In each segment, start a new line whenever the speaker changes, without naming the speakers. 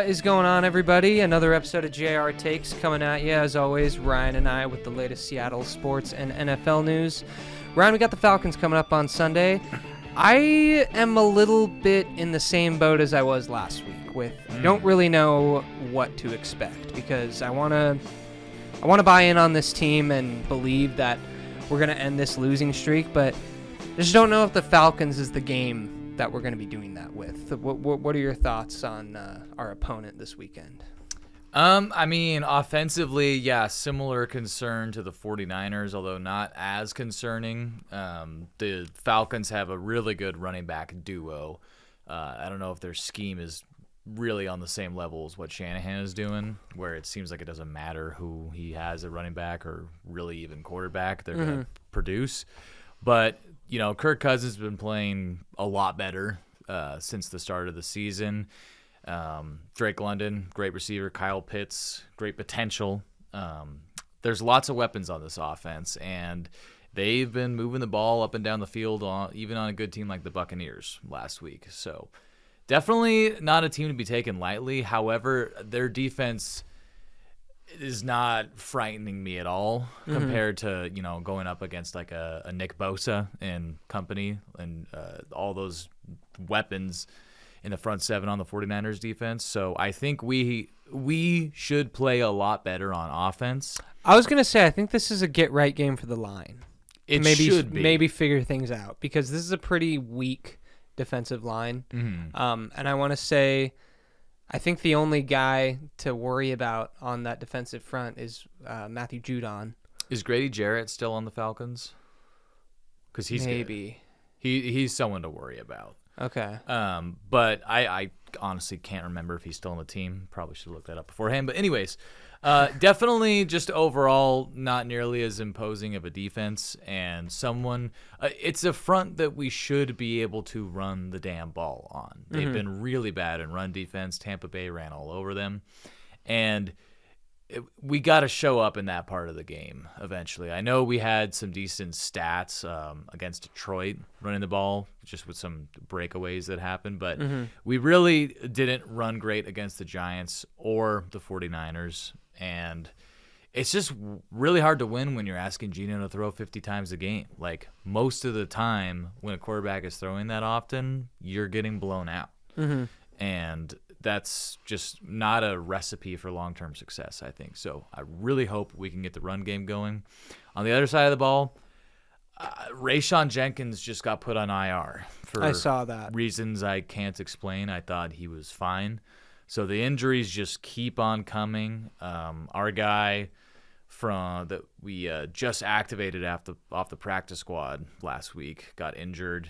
What is going on, everybody? Another episode of JR Takes coming at you, as always. Ryan and I with the latest Seattle sports and NFL news. Ryan, we got the Falcons coming up on Sunday. I am a little bit in the same boat as I was last week with don't really know what to expect because I want to buy in on this team and believe that we're going to end this losing streak, but I just don't know if the Falcons is the game that we're going to be doing that with. What are your thoughts on our opponent this weekend?
I mean, offensively, yeah, similar concern to the 49ers, although not as concerning. The Falcons have a really good running back duo. I don't know if their scheme is really on the same level as what Shanahan is doing, where it seems like it doesn't matter who he has at running back or really even quarterback. They're going to produce. But, you know, Kirk Cousins has been playing a lot better since the start of the season. Drake London, great receiver. Kyle Pitts, great potential. There's lots of weapons on this offense, and they've been moving the ball up and down the field, even on a good team like the Buccaneers last week. So definitely not a team to be taken lightly. However, their defense is not frightening me at all compared to, you know, going up against like a Nick Bosa and company and all those weapons in the front seven on the 49ers defense. So I think we should play a lot better on offense.
I was going to say, I think this is a get-right game for the line.
It should be.
Maybe figure things out because this is a pretty weak defensive line. And I want to say, I think the only guy to worry about on that defensive front is Matthew Judon.
Is Grady Jarrett still on the Falcons? Because he's
maybe
good. He's someone to worry about.
Okay.
But I honestly can't remember if he's still on the team. Probably should have looked that up beforehand. But anyways, definitely just overall not nearly as imposing of a defense and someone. It's a front that we should be able to run the damn ball on. They've been really bad in run defense. Tampa Bay ran all over them, and we got to show up in that part of the game eventually. I know we had some decent stats against Detroit running the ball, just with some breakaways that happened, but we really didn't run great against the Giants or the 49ers, and it's just really hard to win when you're asking Geno to throw 50 times a game. Like, most of the time when a quarterback is throwing that often, you're getting blown out. And that's just not a recipe for long-term success, I think. So I really hope we can get the run game going. On the other side of the ball, Rayshon Jenkins just got put on IR for
I saw that.
Reasons I can't explain. I thought he was fine. So the injuries just keep on coming. Our guy that we just activated off the practice squad last week got injured.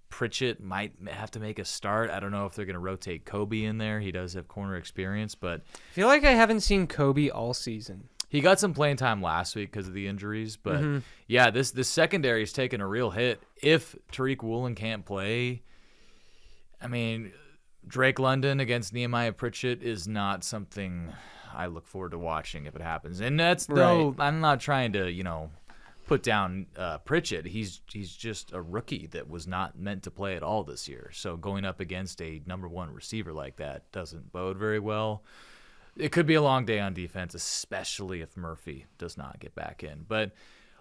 Pritchett might have to make a start. I don't know if they're going to rotate Kobe in there. He does have corner experience, but
I feel like I haven't seen Kobe all season.
He got some playing time last week because of the injuries, but yeah, this secondary is taking a real hit. If Tariq Woolen can't play, I mean, Drake London against Nehemiah Pritchett is not something I look forward to watching if it happens. And that's
right.
I'm not trying to, you know, put down Pritchett. He's just a rookie that was not meant to play at all this year. So going up against a number one receiver like that doesn't bode very well. It could be a long day on defense, especially if Murphy does not get back in. But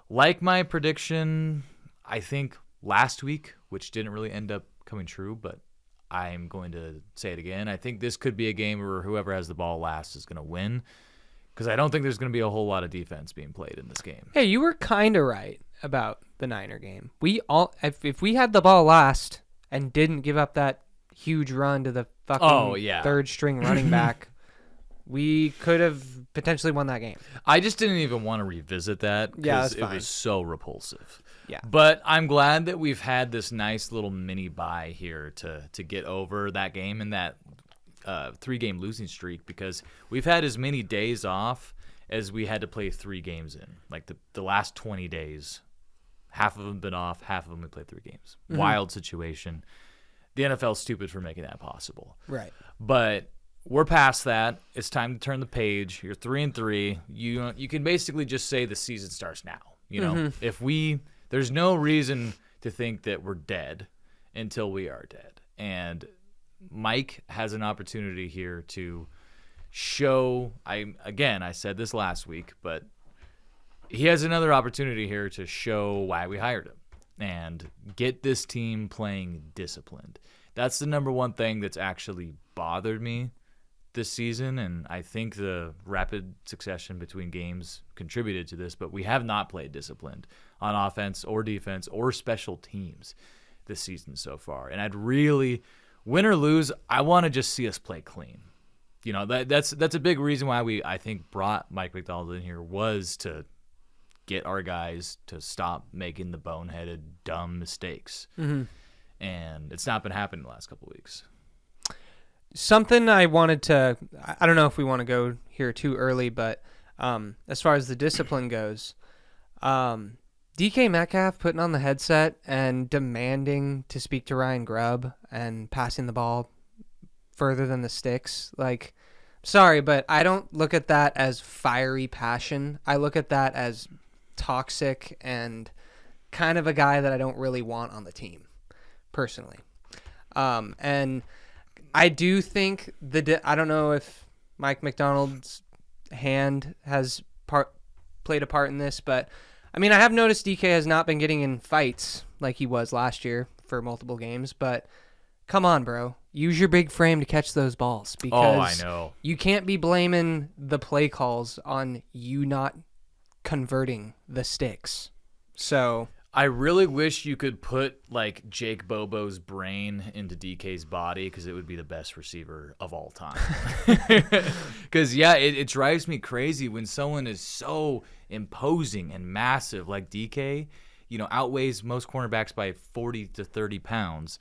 like my prediction, I think last week, which didn't really end up coming true, but I'm going to say it again. I think this could be a game where whoever has the ball last is going to win. Because I don't think there's going to be a whole lot of defense being played in this game.
Hey, you were kind of right about the Niner game. If we had the ball last and didn't give up that huge run to the fucking third string running back, we could have potentially won that game.
I just didn't even want to revisit that because it was so repulsive.
Yeah.
But I'm glad that we've had this nice little mini bye here to get over that game and that 3-game losing streak, because we've had as many days off as we had to play 3 games in. Like the last 20 days, half of them been off, half of them we played 3 games. Wild situation. The NFL's stupid for making that possible.
Right.
But we're past that. It's time to turn the page. You're 3-3. You can basically just say the season starts now. You know, there's no reason to think that we're dead until we are dead. And Mike has an opportunity here to show. I said this last week, but he has another opportunity here to show why we hired him and get this team playing disciplined. That's the number one thing that's actually bothered me this season, and I think the rapid succession between games contributed to this, but we have not played disciplined on offense or defense or special teams this season so far. And I'd really, win or lose, I want to just see us play clean. You know, that's a big reason why I think brought Mike McDonald in here, was to get our guys to stop making the boneheaded, dumb mistakes. Mm-hmm. And it's not been happening the last couple of weeks.
Something I wanted to, I don't know if we want to go here too early, but as far as the discipline goes, DK Metcalf putting on the headset and demanding to speak to Ryan Grubb and passing the ball further than the sticks. Like, sorry, but I don't look at that as fiery passion. I look at that as toxic and kind of a guy that I don't really want on the team, personally. And I do think I don't know if Mike McDonald's hand has played a part in this, but I mean, I have noticed DK has not been getting in fights like he was last year for multiple games, but come on, bro. Use your big frame to catch those balls, because
I know.
You can't be blaming the play calls on you not converting the sticks. So
I really wish you could put like Jake Bobo's brain into DK's body, because it would be the best receiver of all time. Because, yeah, it drives me crazy when someone is so imposing and massive like DK, you know, outweighs most cornerbacks by 40 to 30 pounds,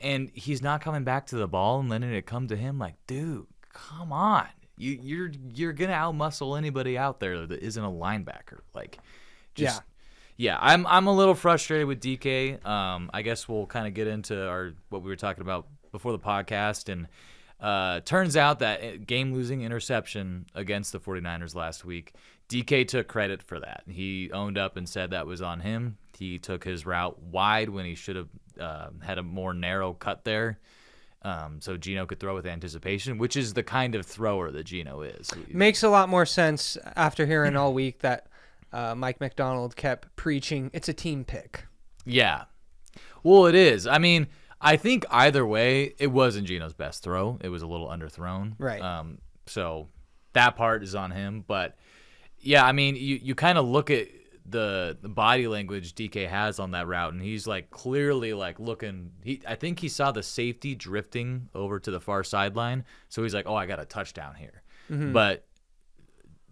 and he's not coming back to the ball and letting it come to him. Like, dude, come on. You're going to outmuscle anybody out there that isn't a linebacker. Like, just...
Yeah.
Yeah, I'm a little frustrated with DK. I guess we'll kind of get into what we were talking about before the podcast. And turns out that game-losing interception against the 49ers last week, DK took credit for that. He owned up and said that was on him. He took his route wide when he should have had a more narrow cut there, so Geno could throw with anticipation, which is the kind of thrower that Geno is.
Makes a lot more sense after hearing all week that Mike McDonald kept preaching it's a team pick.
Yeah. Well, it is. I mean, I think either way, it wasn't Geno's best throw. It was a little underthrown.
Right.
So that part is on him. But, yeah, I mean, you kind of look at the body language DK has on that route, and he's, like, clearly, like, looking. I think he saw the safety drifting over to the far sideline. So he's like, oh, I got a touchdown here. Mm-hmm. But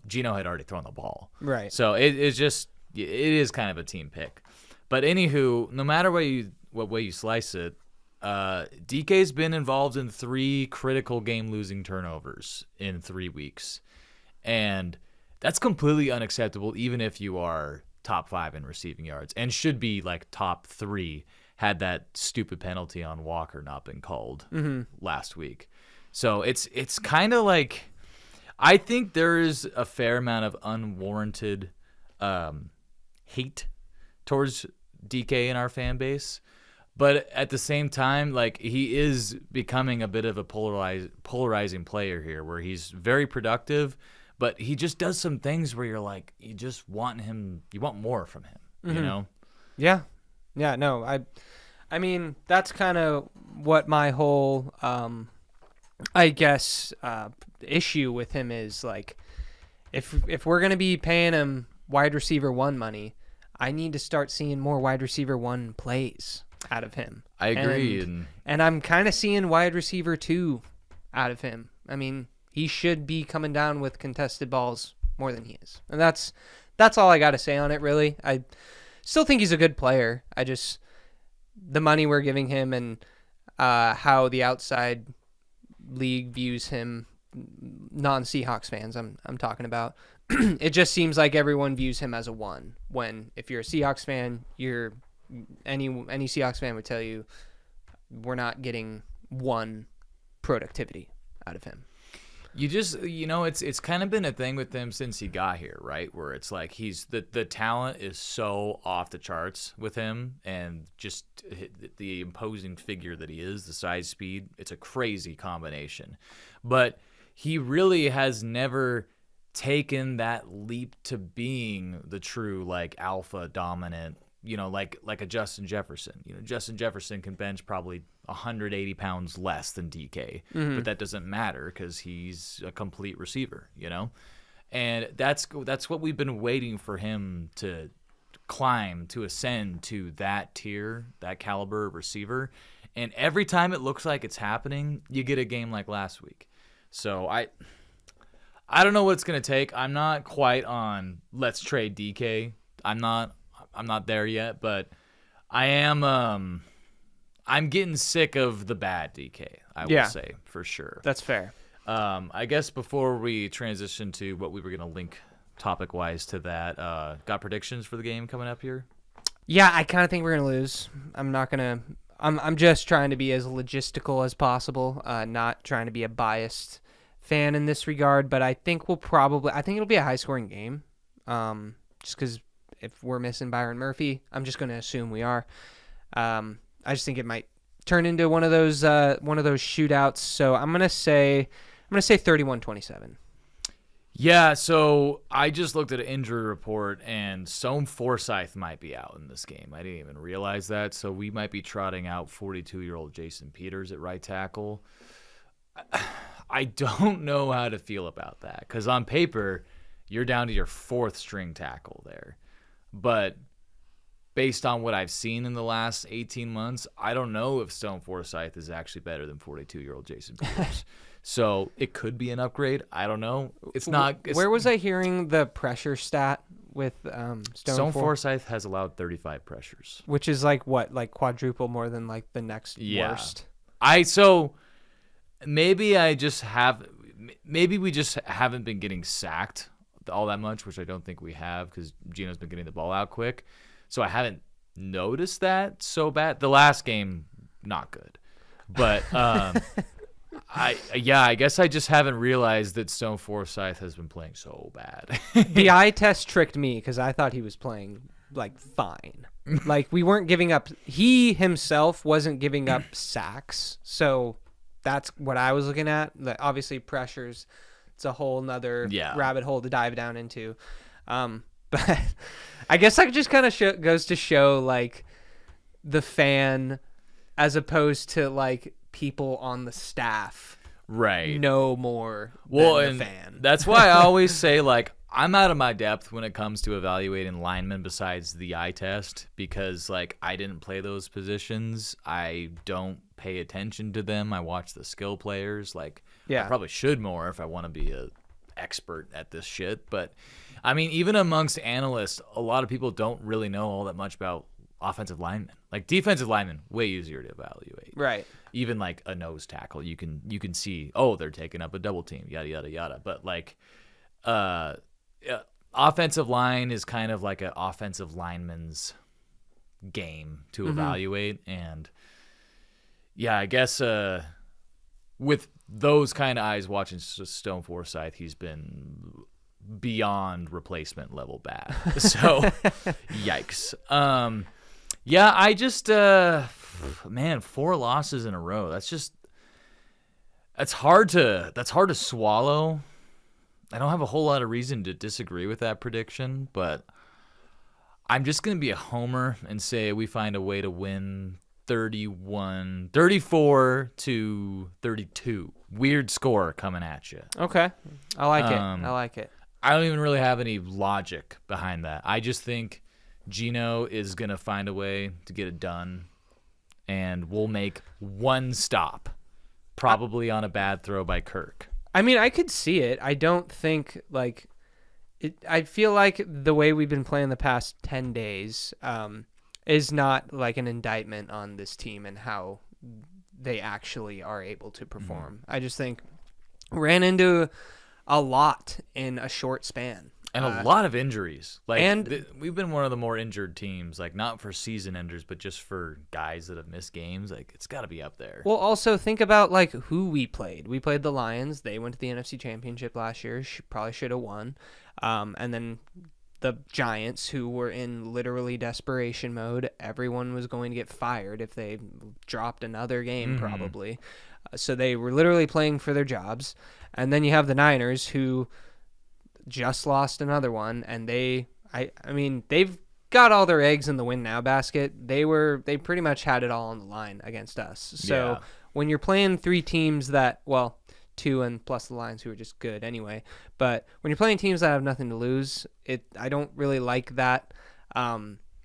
Geno had already thrown the ball.
Right.
So it is kind of a team pick. But anywho, no matter what way you slice it, DK's been involved in 3 critical game-losing turnovers in 3 weeks. And that's completely unacceptable, even if you are top 5 in receiving yards, and should be like top 3 had that stupid penalty on Walker not been called last week. So it's kind of like, I think there is a fair amount of unwarranted hate towards DK in our fan base. But at the same time, like, he is becoming a bit of a polarizing player here, where he's very productive, but he just does some things where you're like, you just want more from him, you know?
Yeah. Yeah, no, I mean, that's kind of what my whole, I guess, issue with him is. Like, if we're going to be paying him wide receiver 1 money, I need to start seeing more wide receiver 1 plays out of him.
I agree.
And I'm kind of seeing wide receiver 2 out of him. I mean, he should be coming down with contested balls more than he is. And that's all I got to say on it, really. I still think he's a good player. I just, the money we're giving him and how the outside league views him, non-Seahawks fans I'm talking about, it just seems like everyone views him as a 1, when if you're a Seahawks fan, any Seahawks fan would tell you we're not getting 1 productivity out of him.
It's kind of been a thing with him since he got here, right? Where it's like the talent is so off the charts with him, and just the imposing figure that he is, the size, speed, it's a crazy combination. But he really has never taken that leap to being the true like alpha dominant, like a Justin Jefferson. Justin Jefferson can bench probably 180 pounds less than DK, but that doesn't matter because he's a complete receiver, and that's what we've been waiting for him to climb, to ascend to that tier, that caliber of receiver. And every time it looks like it's happening, you get a game like last week. So I don't know what it's going to take. I'm not quite on let's trade DK. I'm not there yet, but I am I'm getting sick of the bad DK, I will say, for sure.
That's fair.
I guess before we transition to what we were going to link topic-wise to that, got predictions for the game coming up here?
Yeah, I kind of think we're going to lose. I'm just trying to be as logistical as possible, not trying to be a biased fan in this regard, but I think it'll be a high-scoring game, just because if we're missing Byron Murphy, I'm just going to assume we are. I just think it might turn into one of those shootouts. So I'm gonna say 31-27.
Yeah. So I just looked at an injury report, and Stone Forsythe might be out in this game. I didn't even realize that. So we might be trotting out 42-year-old Jason Peters at right tackle. I don't know how to feel about that because on paper, you're down to your fourth string tackle there, but based on what I've seen in the last 18 months, I don't know if Stone Forsythe is actually better than 42-year-old Jason Peters. So it could be an upgrade. I don't know. It's not.
Where was I hearing the pressure stat with
Stone Forsythe has allowed 35 pressures,
which is like quadruple more than like the next worst.
Maybe we just haven't been getting sacked all that much, which I don't think we have because Gino's been getting the ball out quick. So I haven't noticed that so bad. The last game, not good. But I guess I just haven't realized that Stone Forsythe has been playing so bad.
The eye test tricked me because I thought he was playing like fine. Like we weren't giving up. He himself wasn't giving up sacks. So that's what I was looking at. Like, obviously pressures. It's a whole nother rabbit hole to dive down into. But I guess that just kind of goes to show like the fan as opposed to like people on the staff know more than the fan.
That's why I always say like I'm out of my depth when it comes to evaluating linemen besides the eye test because like I didn't play those positions. I don't pay attention to them. I watch the skill players. Like I probably should more if I want to be a expert at this shit, but I mean, even amongst analysts, a lot of people don't really know all that much about offensive linemen. Like defensive linemen, way easier to evaluate.
Right.
Even like a nose tackle, you can see, they're taking up a double team, yada yada yada. But like, offensive line is kind of like an offensive lineman's game to evaluate, and I guess with those kind of eyes watching Stone Forsythe, he's been beyond replacement level bad. So yikes. I just 4 losses in a row. That's hard to swallow. I don't have a whole lot of reason to disagree with that prediction, but I'm just going to be a homer and say we find a way to win 34-32. Weird score coming at you.
Okay. I like it.
I don't even really have any logic behind that. I just think Gino is going to find a way to get it done, and we'll make one stop, probably on a bad throw by Kirk.
I mean, I could see it. I don't think, like, I feel like the way we've been playing the past 10 days is not, like, an indictment on this team and how they actually are able to perform. I just think ran into a lot in a short span.
And a lot of injuries.
And
we've been one of the more injured teams, like not for season enders, but just for guys that have missed games. Like it's got to be up there.
well, also think about like who we played. We played the Lions. They went to the NFC Championship last year. Probably should have won. And then the Giants, who were in literally desperation mode. Everyone was going to get fired if they dropped another game, probably. So they were literally playing for their jobs. And then you have the Niners, who just lost another one, and I mean they've got all their eggs in the win now basket. They pretty much had it all on the line against us. So when you're playing three teams that, well, two and plus the Lions, who are just good anyway, but when you're playing teams that have nothing to lose, I don't really like that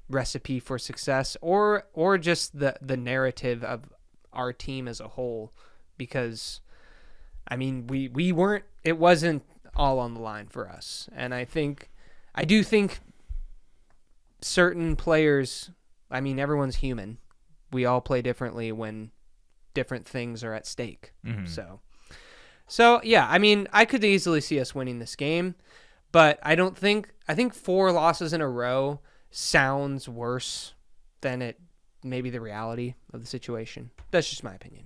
recipe for success or just the narrative of our team as a whole, because I mean it wasn't all on the line for us. And I do think certain players, I mean, everyone's human. We all play differently when different things are at stake. So yeah, I mean, I could easily see us winning this game, but I think 4 losses in a row sounds worse than it maybe the reality of the situation. That's just my opinion.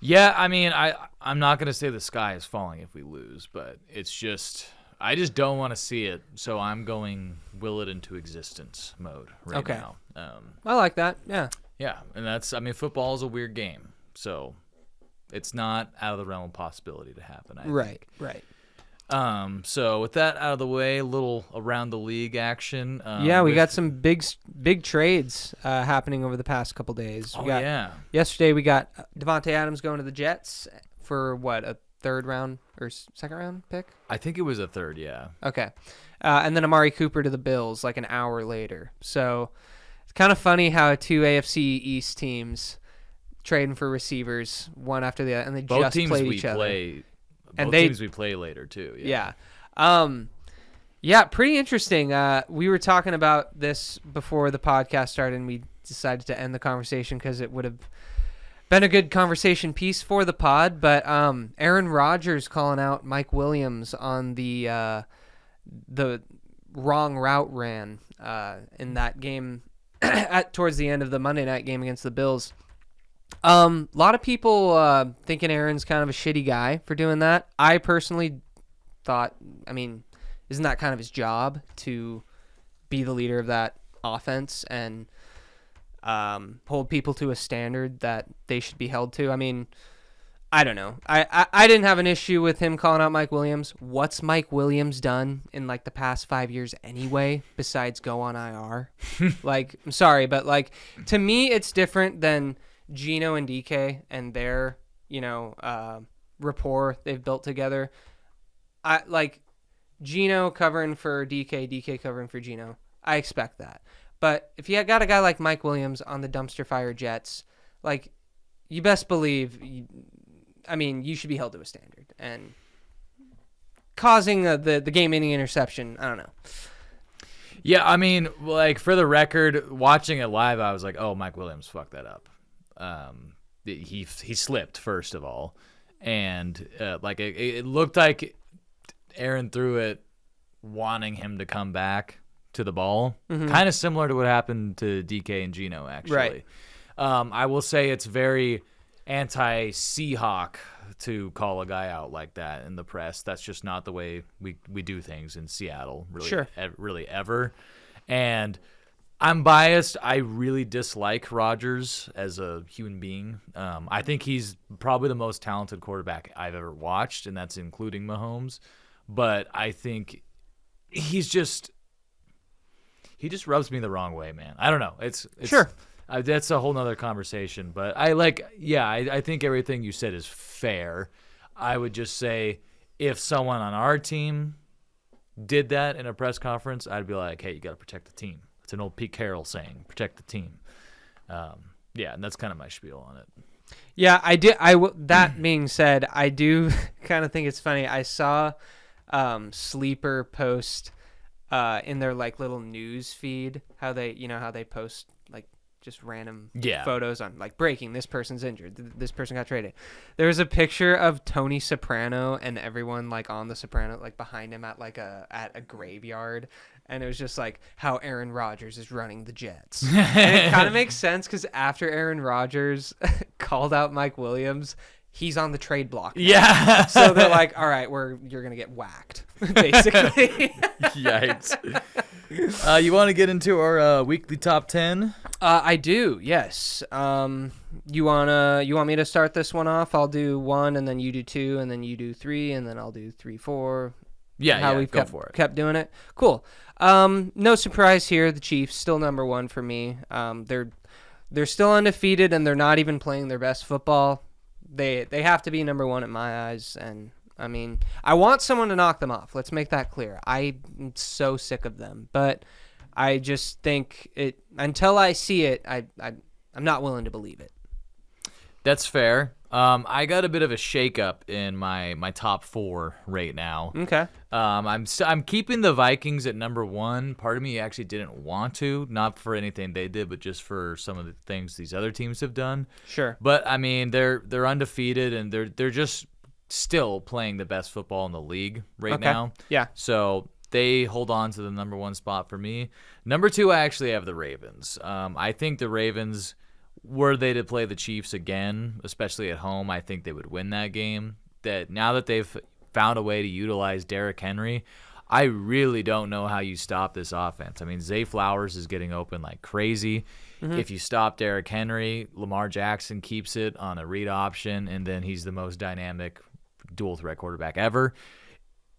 Yeah, I mean, I'm not going to say the sky is falling if we lose, but it's just I just don't want to see it, so I'm going will it into existence mode right now.
I like that, yeah.
Yeah, and I mean, football is a weird game, so it's not out of the realm of possibility to happen, I think.
Right.
So with that out of the way, a little around the league action.
We got some big trades happening over the past couple days. Yesterday we got Devontae Adams going to the Jets for what, a third round or second round pick?
I think it was a third, yeah.
Okay. And then Amari Cooper to the Bills like an hour later. So it's kind of funny how 2 AFC East teams trading for receivers one after the other, and they
both
just played each other.
Both teams we play later too.
Yeah. Pretty interesting. We were talking about this before the podcast started, and we decided to end the conversation because it would have been a good conversation piece for the pod. But Aaron Rodgers calling out Mike Williams on the wrong route ran in that game towards the end of the Monday night game against the Bills. A lot of people thinking Aaron's kind of a shitty guy for doing that. I personally thought, I mean, isn't that kind of his job to be the leader of that offense and hold people to a standard that they should be held to? I mean, I don't know. I didn't have an issue with him calling out Mike Williams. What's Mike Williams done in like the past 5 years anyway besides go on IR? Like, I'm sorry, but like to me it's different than Gino and DK and their, rapport they've built together. I like Gino covering for DK covering for Gino. I expect that. But if you got a guy like Mike Williams on the dumpster fire Jets, like, you best believe, you should be held to a standard. And causing the game-ending interception, I don't know.
Yeah, I mean, like, for the record, watching it live, I was like, oh, Mike Williams fucked that up. He slipped, first of all, and it looked like Aaron threw it wanting him to come back to the ball, kind of similar to what happened to DK and Gino, actually.
Right.
I will say it's very anti-Seahawk to call a guy out like that in the press. That's just not the way we do things in Seattle, really,
sure.
Really ever. And I'm biased. I really dislike Rodgers as a human being. I think he's probably the most talented quarterback I've ever watched, and that's including Mahomes. But I think he just rubs me the wrong way, man. I don't know. It's
sure.
That's a whole nother conversation. But I think everything you said is fair. I would just say if someone on our team did that in a press conference, I'd be like, hey, you got to protect the team. It's an old Pete Carroll saying, protect the team. And that's kind of my spiel on it.
Yeah, I did. That being said, I do kind of think it's funny. I saw Sleeper post in their like little news feed how they post like just random
Yeah.
photos on like breaking, this person's injured, this person got traded. There was a picture of Tony Soprano and everyone like on the Soprano, like behind him at a graveyard, and it was just like how Aaron Rodgers is running the Jets. And it kind of makes sense because after Aaron Rodgers called out Mike Williams, he's on the trade block now.
Yeah.
So they're like, all right, you're gonna get whacked, basically.
Yikes. You want to get into our weekly top 10?
I do, yes. You want me to start this one off? I'll do 1, and then you do 2, and then you do 3, and then I'll do 3, 4.
Yeah,
we've
go for it.
kept doing it. Cool. No surprise here. The Chiefs still number 1 for me. They're still undefeated, and they're not even playing their best football. They have to be number 1 in my eyes, and I mean, I want someone to knock them off. Let's make that clear. I'm so sick of them, but I just think it until I see it, I'm not willing to believe it.
That's fair. I got a bit of a shakeup in my top 4 right now.
Okay.
I'm keeping the Vikings at number 1. Part of me actually didn't want to, not for anything they did, but just for some of the things these other teams have done.
Sure.
But I mean, they're undefeated, and they're just still playing the best football in the league right now.
Yeah.
So they hold on to the number 1 spot for me. Number 2, I actually have the Ravens. I think the Ravens, were they to play the Chiefs again, especially at home, I think they would win that game. That now that they've found a way to utilize Derrick Henry, I really don't know how you stop this offense. I mean, Zay Flowers is getting open like crazy. Mm-hmm. If you stop Derrick Henry, Lamar Jackson keeps it on a read option, and then he's the most dynamic dual threat quarterback ever.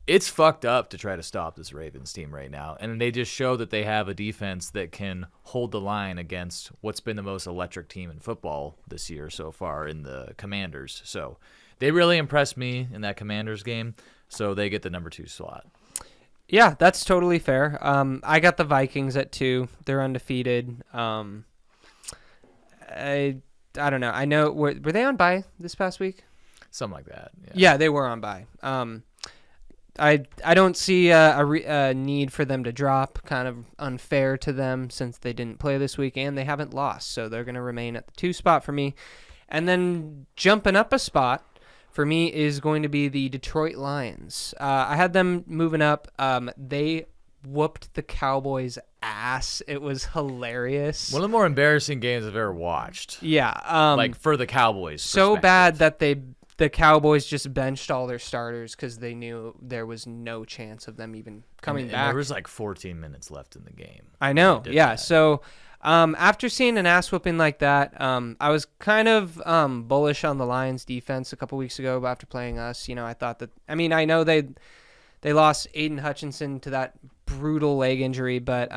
It's fucked up to try to stop this Ravens team right now, and they just show that they have a defense that can hold the line against what's been the most electric team in football this year so far in the Commanders. So they really impressed me in that Commanders game, so they get the number 2 slot.
Yeah, that's totally fair. I got the Vikings at 2. They're undefeated. I don't know. I know were they on bye this past week?
Something like that.
Yeah, they were on bye. I don't see a need for them to drop. Kind of unfair to them since they didn't play this week and they haven't lost, so they're going to remain at the 2 spot for me. And then jumping up a spot for me is going to be the Detroit Lions. I had them moving up. They whooped the Cowboys' ass. It was hilarious.
One of the more embarrassing games I've ever watched.
Yeah.
Like for the Cowboys.
So bad that the Cowboys just benched all their starters because they knew there was no chance of them even coming back.
There was like 14 minutes left in the game.
I know. Yeah.
That.
So after seeing an ass whooping like that, I was kind of bullish on the Lions defense a couple weeks ago, but after playing us, I thought that, I know they lost Aiden Hutchinson to that brutal leg injury, but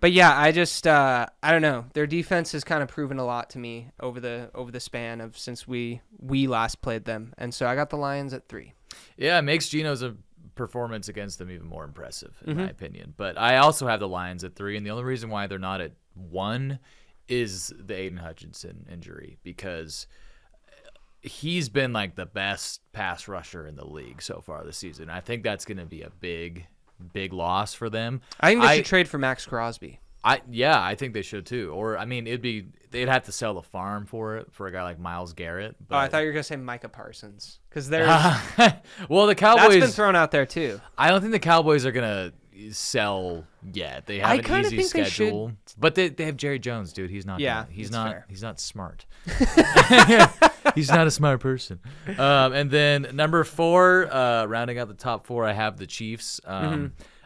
But yeah, I just I don't know. Their defense has kind of proven a lot to me over the span of since we last played them, and so I got the Lions at 3.
Yeah, it makes Geno's performance against them even more impressive, in my opinion. But I also have the Lions at 3, and the only reason why they're not at 1 is the Aiden Hutchinson injury, because he's been like the best pass rusher in the league so far this season. I think that's going to be a big loss for them.
I think they should trade for Max Crosby.
I think they should too. Or they'd have to sell the farm for it for a guy like Myles Garrett. But...
I thought you were gonna say Micah Parsons because there's
well, the Cowboys.
That's been thrown out there too.
I don't think the Cowboys are gonna sell yet. They have an easy schedule, but they have Jerry Jones, dude. He's not.
Yeah,
he's not smart. He's not a smart person. And then number 4, rounding out the top 4, I have the Chiefs.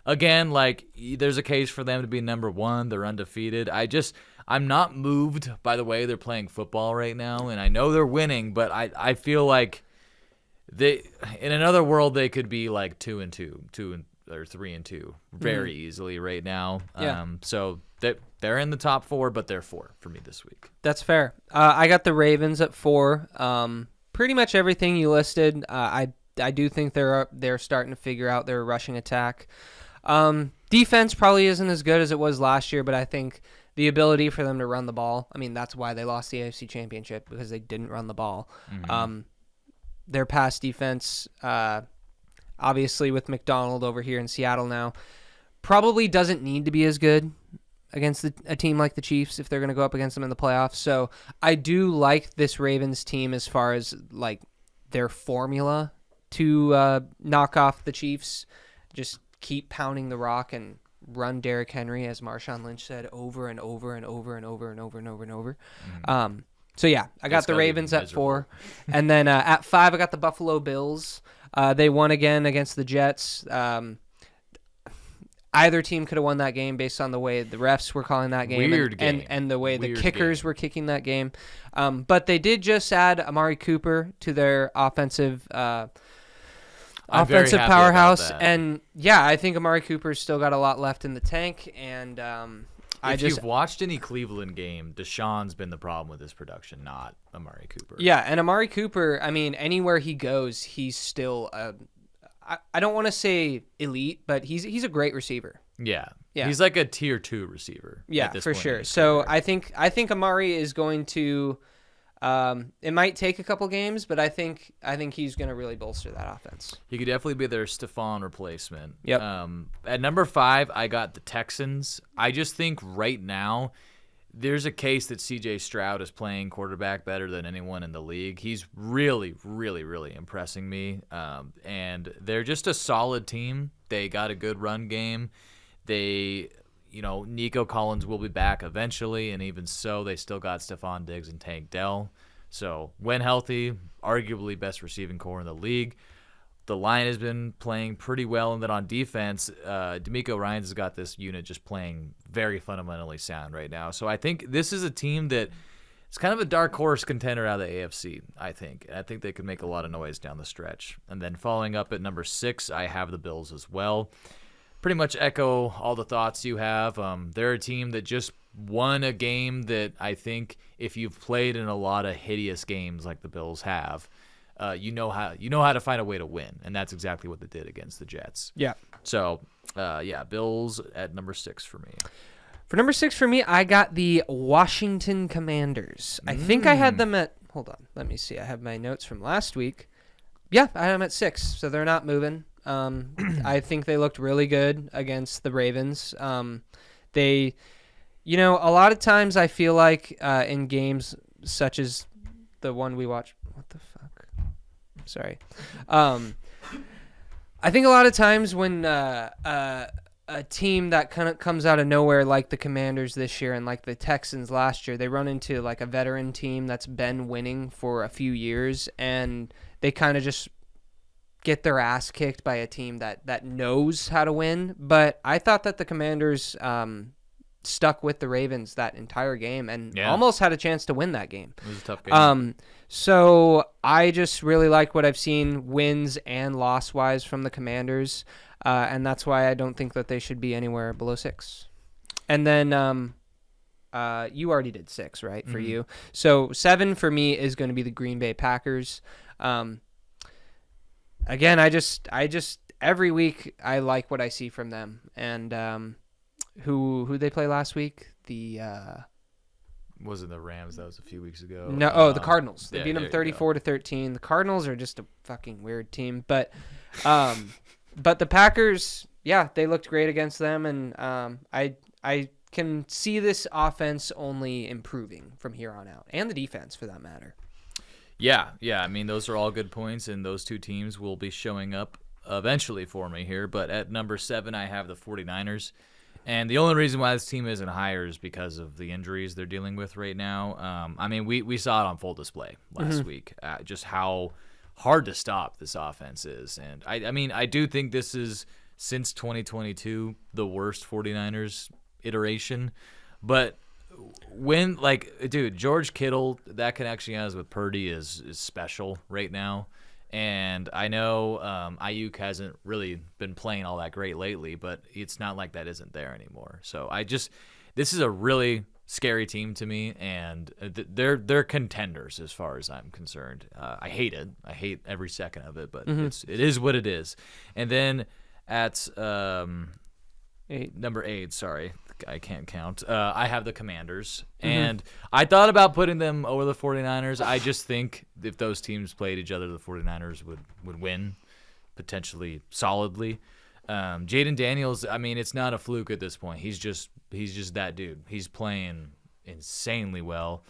Again, like there's a case for them to be number 1. They're undefeated. I'm not moved by the way they're playing football right now, and I know they're winning, but I feel like in another world they could be like 2-2, or 3-2 very easily right now.
Yeah.
So they're in the top 4, but they're 4 for me this week.
That's fair. I got the Ravens at 4. Pretty much everything you listed. I do think they're starting to figure out their rushing attack. Defense probably isn't as good as it was last year, but I think the ability for them to run the ball. That's why they lost the AFC Championship, because they didn't run the ball. Their pass defense, obviously with McDonald over here in Seattle now, probably doesn't need to be as good against a team like the Chiefs if they're going to go up against them in the playoffs. So I do like this Ravens team as far as like their formula to knock off the Chiefs. Just keep pounding the rock and run Derrick Henry, as Marshawn Lynch said, over and over and over and over and over and over and over. So yeah, I got the Ravens at 4, and then at 5 I got the Buffalo Bills. They won again against the Jets. Either team could have won that game based on the way the refs were calling that game, and the way the kickers were kicking that game. But they did just add Amari Cooper to their offensive powerhouse, and yeah, I think Amari Cooper's still got a lot left in the tank. And
if you've watched any Cleveland game, Deshaun's been the problem with his production, not Amari Cooper.
Yeah, and Amari Cooper, I mean, anywhere he goes, he's still I don't want to say elite, but he's a great receiver.
Yeah. He's like a tier 2 receiver.
Yeah, for sure. So I think Amari is going to. It might take a couple games, but I think he's going to really bolster that offense.
He could definitely be their Stephon replacement.
Yep.
At number 5, I got the Texans. I just think right now there's a case that C.J. Stroud is playing quarterback better than anyone in the league. He's really, really, really impressing me. And they're just a solid team. They got a good run game. Nico Collins will be back eventually, and even so, they still got Stephon Diggs and Tank Dell. So when healthy, arguably best receiving core in the league. The line has been playing pretty well, and then on defense, D'Amico Ryans has got this unit just playing very fundamentally sound right now. So I think this is a team that it's kind of a dark horse contender out of the AFC, I think. I think they could make a lot of noise down the stretch. And then following up at number 6, I have the Bills as well. Pretty much echo all the thoughts you have. They're a team that just won a game that I think if you've played in a lot of hideous games like the Bills have, you know how to find a way to win, and that's exactly what they did against the Jets.
Yeah.
So, Bills at number 6 for me.
For number 6 for me, I got the Washington Commanders. I think I had them at. Hold on, let me see. I have my notes from last week. Yeah, I had them at 6, so they're not moving. I think they looked really good against the Ravens. They, a lot of times I feel like in games such as the one we watched. What the fuck? Sorry. I think a lot of times when a team that kind of comes out of nowhere, like the Commanders this year and like the Texans last year, they run into like a veteran team that's been winning for a few years, and they kind of just get their ass kicked by a team that knows how to win. But I thought that the Commanders stuck with the Ravens that entire game and almost had a chance to win that game.
It was a tough game.
So I just really like what I've seen wins and loss-wise from the Commanders, and that's why I don't think that they should be anywhere below 6. And then you already did 6, right, for you? So 7 for me is going to be the Green Bay Packers. Again, I just every week I like what I see from them. And who they play last week?
Wasn't the Rams? That was a few weeks ago.
No, the Cardinals. They beat them 34-13. The Cardinals are just a fucking weird team, but the Packers, they looked great against them, and I can see this offense only improving from here on out, and the defense for that matter.
Yeah. I mean, those are all good points, and those two teams will be showing up eventually for me here. But at number 7, I have the 49ers. And the only reason why this team isn't higher is because of the injuries they're dealing with right now. I mean, we saw it on full display last week, just how hard to stop this offense is. And, I mean, I do think this is, since 2022, the worst 49ers iteration. But when, George Kittle, that connection he has with Purdy is special right now. And I know Ayuk hasn't really been playing all that great lately, but it's not like that isn't there anymore. So this is a really scary team to me, and they're contenders as far as I'm concerned. I hate it. I hate every second of it, but it is what it is. And then at number 8, sorry, I can't count. I have the Commanders, and I thought about putting them over the 49ers. I just think if those teams played each other, the 49ers would win, potentially solidly. Jaden Daniels, I mean, it's not a fluke at this point. He's just that dude. He's playing insanely well.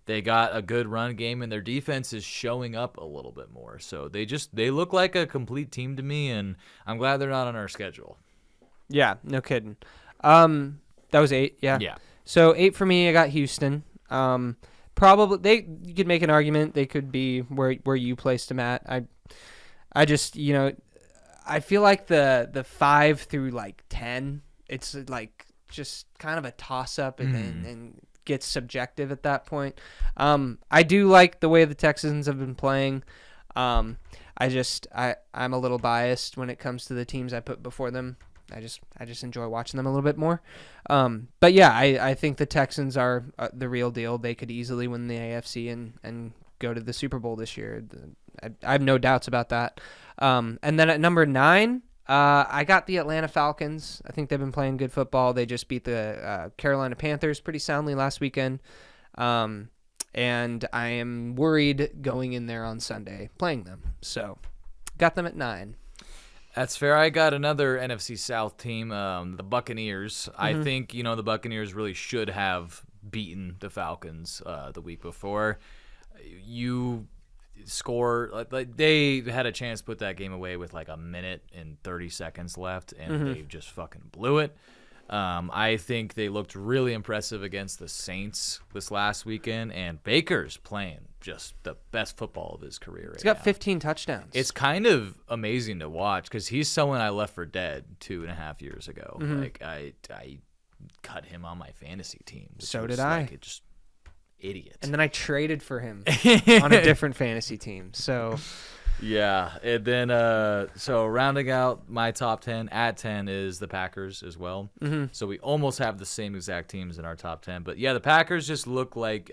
They got a good run game, and their defense is showing up a little bit more. So they look like a complete team to me, and I'm glad they're not on our schedule.
Yeah, no kidding. That was 8, yeah.
Yeah.
So 8 for me, I got Houston. Probably you could make an argument they could be where you placed them at. I just, I feel like the 5 through like 10, it's like just kind of a toss up and gets subjective at that point. I do like the way the Texans have been playing. I'm a little biased when it comes to the teams I put before them. I just enjoy watching them a little bit more. But yeah, I think the Texans are the real deal. They could easily win the AFC and go to the Super Bowl this year. I have no doubts about that. And then at number 9, I got the Atlanta Falcons. I think they've been playing good football. They just beat the Carolina Panthers pretty soundly last weekend. And I am worried going in there on Sunday playing them. So got them at 9.
That's fair. I got another NFC South team, the Buccaneers. I think, the Buccaneers really should have beaten the Falcons the week before. You score, like they had a chance to put that game away with like a minute and 30 seconds left, and they just fucking blew it. I think they looked really impressive against the Saints this last weekend, and Baker's playing just the best football of his career right now.
He's got 15 touchdowns.
It's kind of amazing to watch because he's someone I left for dead 2.5 years ago. Like I cut him on my fantasy team.
So did I.
Like just idiot.
And then I traded for him on a different fantasy team. So
yeah, and then so rounding out my top 10, at 10 is the Packers as well. So we almost have the same exact teams in our top 10. But yeah, the Packers just look like,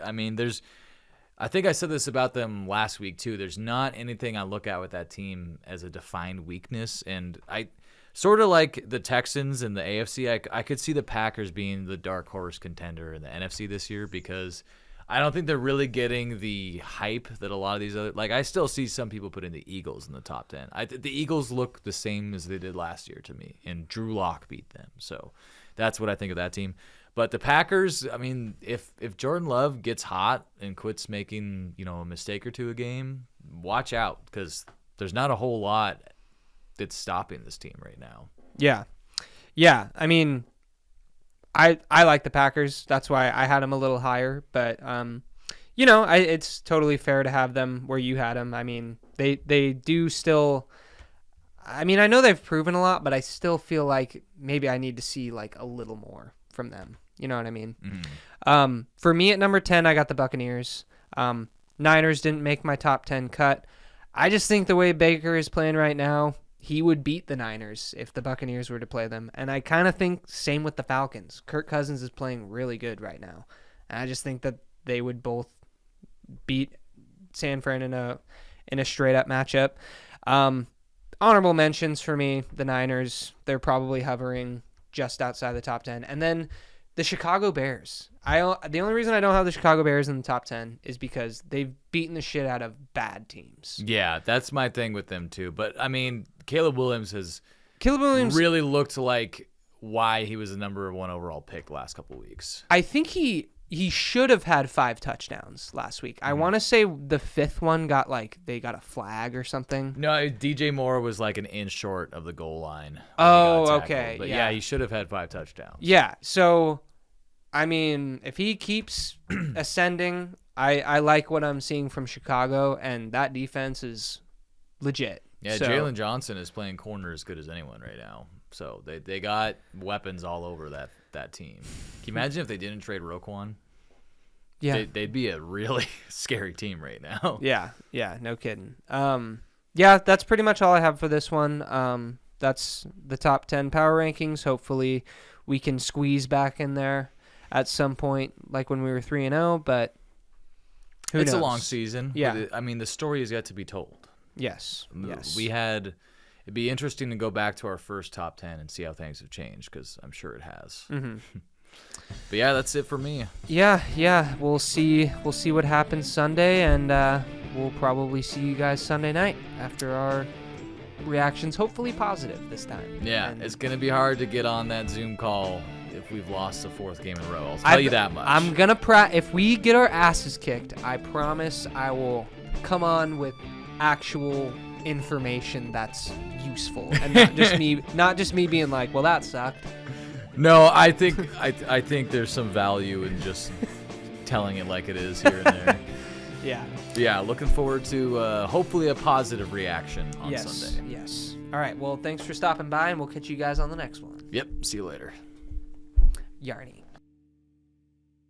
I think I said this about them last week too. There's not anything I look at with that team as a defined weakness, and I sort of like the Texans and the AFC. I could see the Packers being the dark horse contender in the NFC this year because I don't think they're really getting the hype that a lot of these other, like I still see some people putting the Eagles in the top 10. The Eagles look the same as they did last year to me, and Drew Lock beat them. So that's what I think of that team. But the Packers, if Jordan Love gets hot and quits making, a mistake or two a game, watch out because there's not a whole lot that's stopping this team right now.
Yeah. I like the Packers. That's why I had them a little higher. But, it's totally fair to have them where you had them. They do still – I know they've proven a lot, but I still feel like maybe I need to see, like, a little more from them. You know what I mean? For me at number 10, I got the Buccaneers. Niners didn't make my top 10 cut. I just think the way Baker is playing right now, he would beat the Niners if the Buccaneers were to play them. And I kind of think same with the Falcons. Kirk Cousins is playing really good right now. And I just think that they would both beat San Fran in a straight up matchup. Honorable mentions for me, the Niners, they're probably hovering just outside the top 10. And then the Chicago Bears. The only reason I don't have the Chicago Bears in the top 10 is because they've beaten the shit out of bad teams.
Yeah, that's my thing with them too. But Caleb Williams really looked like why he was the number 1 overall pick the last couple of weeks.
I think he should have had 5 touchdowns last week. I want to say the 5th one they got a flag or something.
No, DJ Moore was like an inch short of the goal line.
Oh, okay.
But yeah, he should have had 5 touchdowns.
Yeah, so if he keeps ascending, I like what I'm seeing from Chicago, and that defense is legit.
Yeah, so, Jalen Johnson is playing corner as good as anyone right now. So they got weapons all over that team. Can you imagine if they didn't trade Roquan?
Yeah.
They'd be a really scary team right now.
Yeah, no kidding. Yeah, that's pretty much all I have for this one. That's the top 10 power rankings. Hopefully we can squeeze back in there at some point, like when we were 3-0, but who knows?
It's a long season.
Yeah.
The story has yet to be told.
Yes.
It'd be interesting to go back to our first top 10 and see how things have changed, because I'm sure it has. But yeah, that's it for me.
Yeah. We'll see what happens Sunday, and we'll probably see you guys Sunday night after our reactions, hopefully positive this time.
Yeah,
And
it's going to be hard to get on that Zoom call if we've lost the 4th game in a row. I'll tell you that much.
I'm going to if we get our asses kicked, I promise I will come on with actual information that's useful and not just me being like, well, that sucked.
No, I think I think there's some value in just telling it like it is here and there. Yeah, looking forward to hopefully a positive reaction on Sunday.
Yes. All right. Well, thanks for stopping by, and we'll catch you guys on the next one.
Yep. See you later.
Yarny.